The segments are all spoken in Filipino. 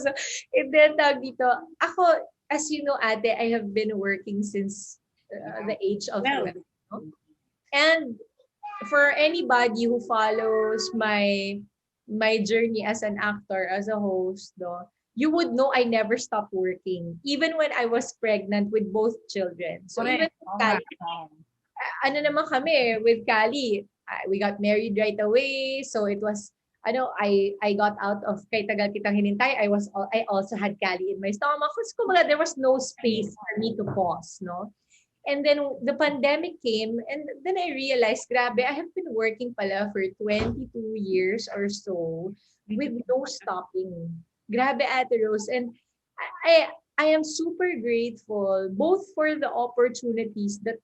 And then, tawag dito, ako, as you know, ate, I have been working since the age of Well, 12. No? And for anybody who follows my journey as an actor, as a host, no, you would know I never stopped working, even when I was pregnant with both children. So even correct. with Oo nga. Kali, ano naman kami with Kali, we got married right away. So it was, I got out of kay tagal kitang hinintay. I also had Kali in my stomach. Kasi kumbaga, there was no space for me to pause, no? And then the pandemic came, and then I realized, grabe, I have been working pala for 22 years or so with no stopping. Grabe, Ate Rose. And I, I am super grateful both for the opportunities that,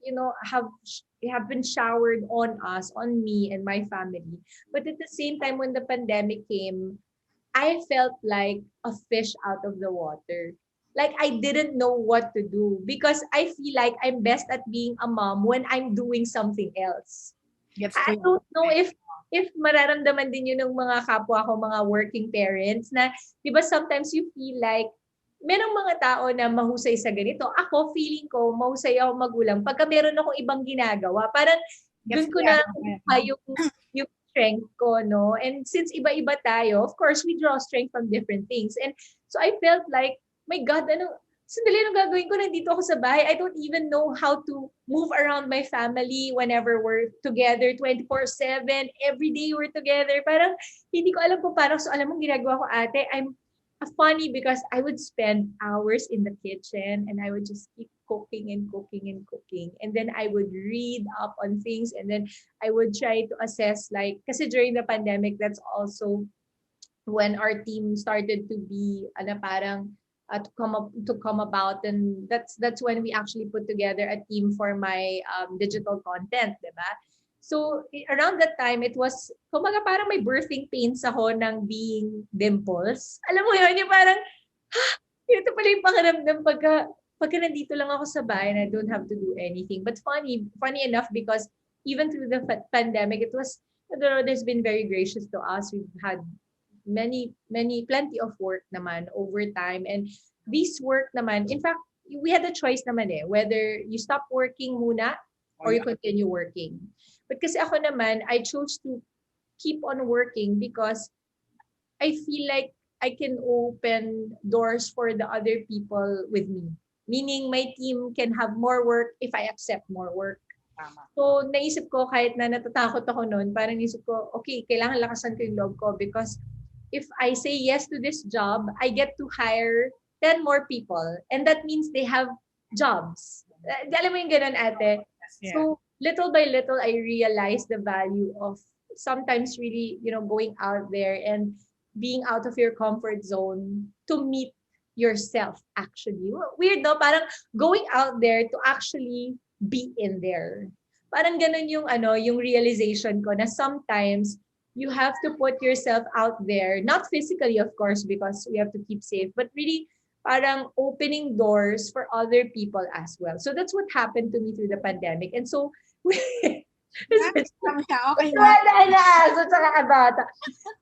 have been showered on us, on me and my family. But at the same time, when the pandemic came, I felt like a fish out of the water. Like I didn't know what to do because I feel like I'm best at being a mom when I'm doing something else. Gets I ko yun. don't know if mararamdaman din yun ng mga kapwa ko, mga working parents na, di ba sometimes you feel like, merong mga tao na mahusay sa ganito. Ako, feeling ko, mahusay ako magulang. Pagka meron akong ibang ginagawa, parang Gets dun ko ko yan. na yung strength ko, no? And since iba-iba tayo, of course, we draw strength from different things. And so I felt like, my God, sandali, anong gagawin ko? Nandito ako sa bahay. I don't even know how to move around my family whenever we're together 24/7. Every day we're together. Parang hindi ko alam kung paano. So alam mo ginagawa ko, ate, I'm funny because I would spend hours in the kitchen and I would just keep cooking and cooking and cooking. And then I would read up on things, and then I would try to assess, like, kasi during the pandemic, that's also when our team started to be parang to come about, and that's when we actually put together a team for my digital content, diba? So around that time, it was kumaga parang may birthing pains ako ng being Dimples. Alam mo yun, yung parang ito pala yung pakiramdam pagka nandito lang ako sa bahay and I don't have to do anything. But funny enough, because even through the pandemic, it was, the Lord has been very gracious to us. We've had plenty of work naman over time. And this work naman, in fact, we had a choice naman whether you stop working muna or you continue working. But kasi ako naman, I chose to keep on working because I feel like I can open doors for the other people with me. Meaning my team can have more work if I accept more work. Tama. So, naisip ko, kahit na natatakot ako noon, parang naisip ko, okay, kailangan lakasan ko yung loob ko because if I say yes to this job, I get to hire 10 more people. And that means they have jobs. Alam mo yung ganun, ate? Yeah. So, little by little, I realized the value of sometimes really, going out there and being out of your comfort zone to meet yourself, actually. Weird, no? Parang going out there to actually be in there. Parang ganun yung realization ko na sometimes you have to put yourself out there, not physically, of course, because we have to keep safe, but really parang opening doors for other people as well. So that's what happened to me through the pandemic. And so, Okay na. wala na, so tsaka kabata.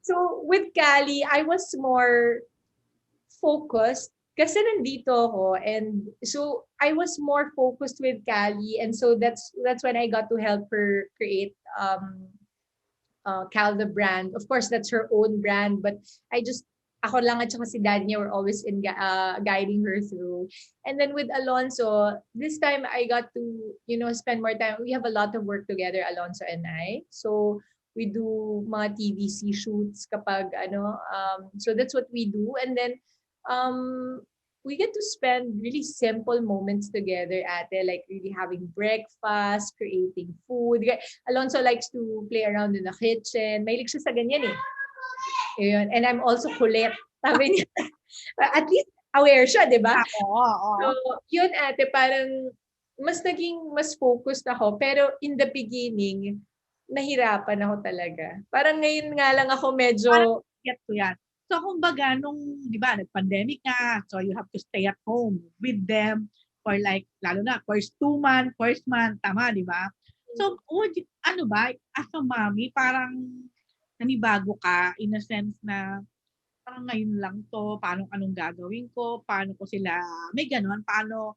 So with Cali, I was more focused kasi nandito ako, and so I was more focused with Cali, and so that's when I got to help her create Cal the brand. Of course, that's her own brand, but ako lang at saka si dad niya were always guiding her through. And then with Alonso, this time I got to, spend more time. We have a lot of work together, Alonso and I. So we do mga TVC shoots kapag so that's what we do. And then we get to spend really simple moments together, ate, like really having breakfast, creating food. Alonso likes to play around in the kitchen. Mahilig siya sa ganyan eh. Yun. And I'm also kulit. Sabi niya, at least aware siya, di ba? Oo. So, yun ate, parang mas focused ako. Pero in the beginning, nahirapan ako talaga. Parang ngayon nga lang ako medyo... Get ko yan. So, kumbaga, nung, di ba, nag-pandemic nga, so you have to stay at home with them for like, lalo na, first month, tama, di ba? So, ba, as a mommy, parang nanibago ka in a sense na parang ngayon lang to, paano anong gagawin ko, paano ko sila, may gano'n, paano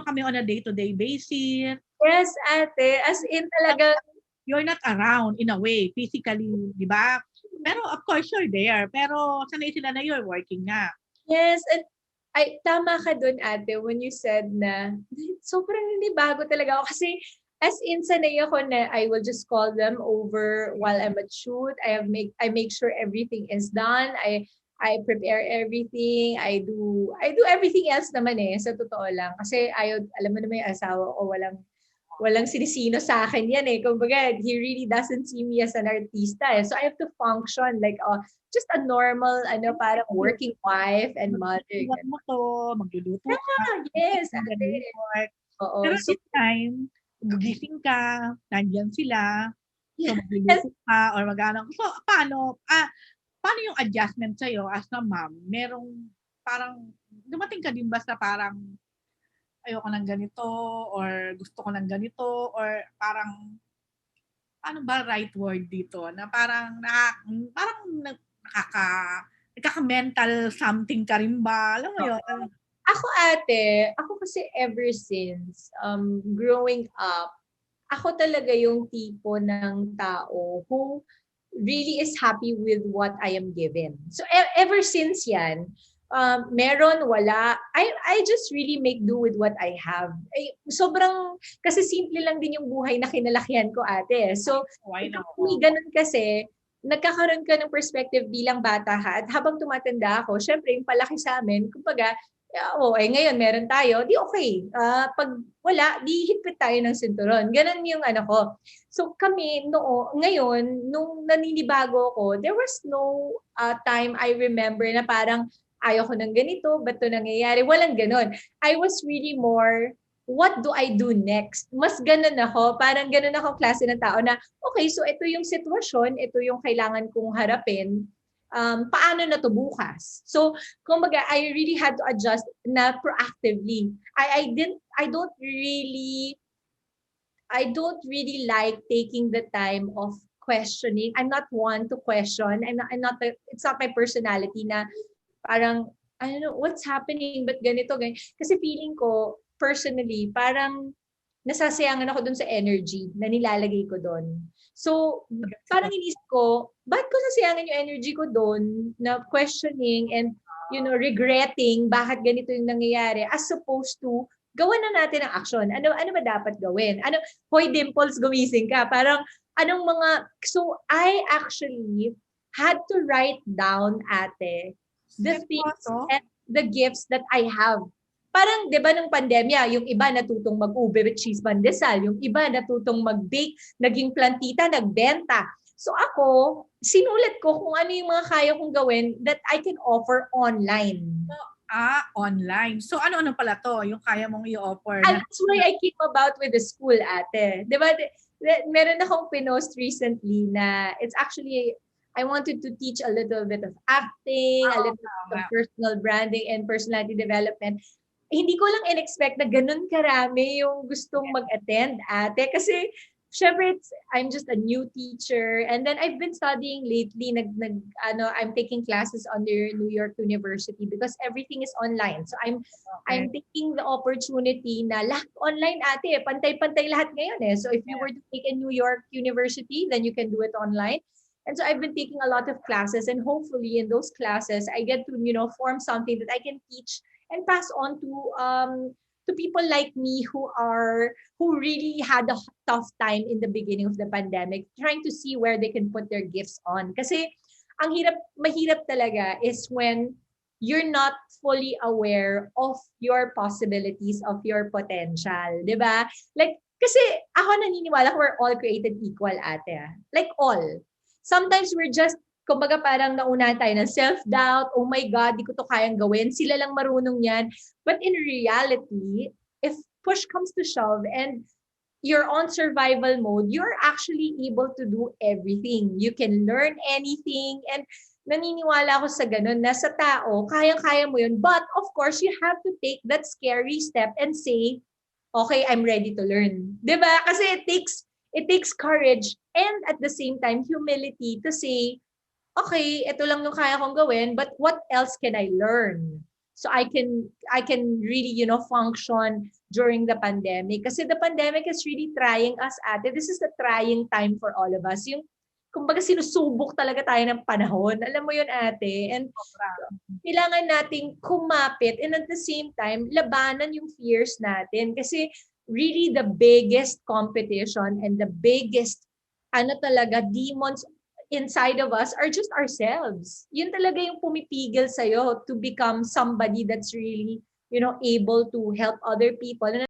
kami on a day-to-day basis. Yes, ate. As in talaga, You're not around in a way, physically, di ba? Pero of course, you're there. Pero sanay sila na you're working na. yes, and ay, tama ka dun, ate, when you said na sobrang bago talaga ako. Kasi as in, sanay ako na I will just call them over while I'm at shoot. I make sure everything is done. I prepare everything. I do everything else naman sa totoo lang. Kasi ayaw, alam mo naman yung asawa ko, walang sinisino sa akin yan Kumbaga, he really doesn't see me as an artista So I have to function like just a normal, parang working wife and mother. Iwan mo to, magluluto ka, Yes, and then ate. work. Oo. Pero So, this time, gugising ka, nandyan sila, so yes. magluluto ka, or mag-ano. So, paano yung adjustment sa'yo as a mom? Merong parang, dumating ka din ba sa parang, ayoko ng ganito, or gusto ko ng ganito, or parang, ano ba right word dito? Na parang, nakaka-mental something ka rin ba? Alam mo yun? Ako ate, ako kasi ever since growing up, ako talaga yung tipo ng tao who really is happy with what I am given. So ever since yan, meron, wala, I just really make do with what I have. Sobrang, kasi simple lang din yung buhay na kinalakihan ko ate. So, Why not? ganun kasi, nagkakaroon ka ng perspective bilang bata ha. At habang tumatanda ako, syempre yung palaki sa amin, kumbaga, ngayon meron tayo, di okay. Pag wala, di higpit tayo ng sinturon. Ganun yung ko. So kami, ngayon, nung naninibago ko, there was no time I remember na parang ayaw ko ng ganito, ba't to nangyayari? Walang ganun. I was really more, what do I do next? Mas ganun ako, parang ganun ako klase ng tao na, okay, so ito yung sitwasyon, ito yung kailangan kong harapin, paano na to bukas? So, kumbaga, I really had to adjust na proactively. I don't really like taking the time of questioning. I'm not one to question. It's not my personality na parang, I don't know, what's happening? But ganito, ganyan. Kasi feeling ko, personally, parang nasasayangan ako dun sa energy na nilalagay ko dun. So, parang inisip ko, bakit ko nasayangin yung energy ko dun na questioning and, regretting bakit ganito yung nangyayari as opposed to gawan na natin ang action. Ano ba dapat gawin? Hoy Dimples, gumising ka. Parang, so I actually had to write down, ate, the things and the gifts that I have. Parang, di ba, nung pandemya, yung iba natutong mag-ube with cheese pandesal, yung iba natutong mag-bake, naging plantita, nagbenta. So ako, sinulat ko kung ano yung mga kaya kong gawin that I can offer online. Online. So ano-ano pala to, yung kaya mong i-offer? And that's why I came about with the school, ate. Di ba, meron akong pinost recently na it's actually, I wanted to teach a little bit of acting, a little bit of personal branding and personality development. Hindi ko lang in-expect na ganun karami yung gustong mag-attend, ate. Kasi, syempre, I'm just a new teacher. And then I've been studying lately. I'm taking classes under New York University because everything is online. So I'm taking the opportunity na lahat online, ate. Pantay-pantay lahat ngayon So if you were to take a New York University, then you can do it online. And so I've been taking a lot of classes, and hopefully in those classes, I get to, form something that I can teach and pass on to people like me who really had a tough time in the beginning of the pandemic, trying to see where they can put their gifts on. Kasi ang mahirap talaga is when you're not fully aware of your possibilities, of your potential, 'di ba? Like, kasi ako naniniwala we're all created equal, ate. Like all. Sometimes we're just, kumbaga parang naunahan tayo ng self-doubt, oh my God, di ko to kayang gawin, sila lang marunong yan. But in reality, if push comes to shove and you're on survival mode, you're actually able to do everything. You can learn anything, and naniniwala ako sa ganun, na sa tao, kayang-kaya mo yun. But of course, you have to take that scary step and say, okay, I'm ready to learn. 'Di ba? Kasi it takes courage and at the same time humility to say, okay, ito lang yung kaya kong gawin, but what else can I learn? So I can really, function during the pandemic. Kasi the pandemic is really trying us ate. This is the trying time for all of us. Yung, kumbaga sinusubok talaga tayo ng panahon. Alam mo yun ate. And Sobra. kailangan nating kumapit and at the same time, labanan yung fears natin. Kasi really the biggest competition and the biggest talaga demons inside of us are just ourselves. Yun talaga yung pumipigil sa'yo to become somebody that's really, able to help other people.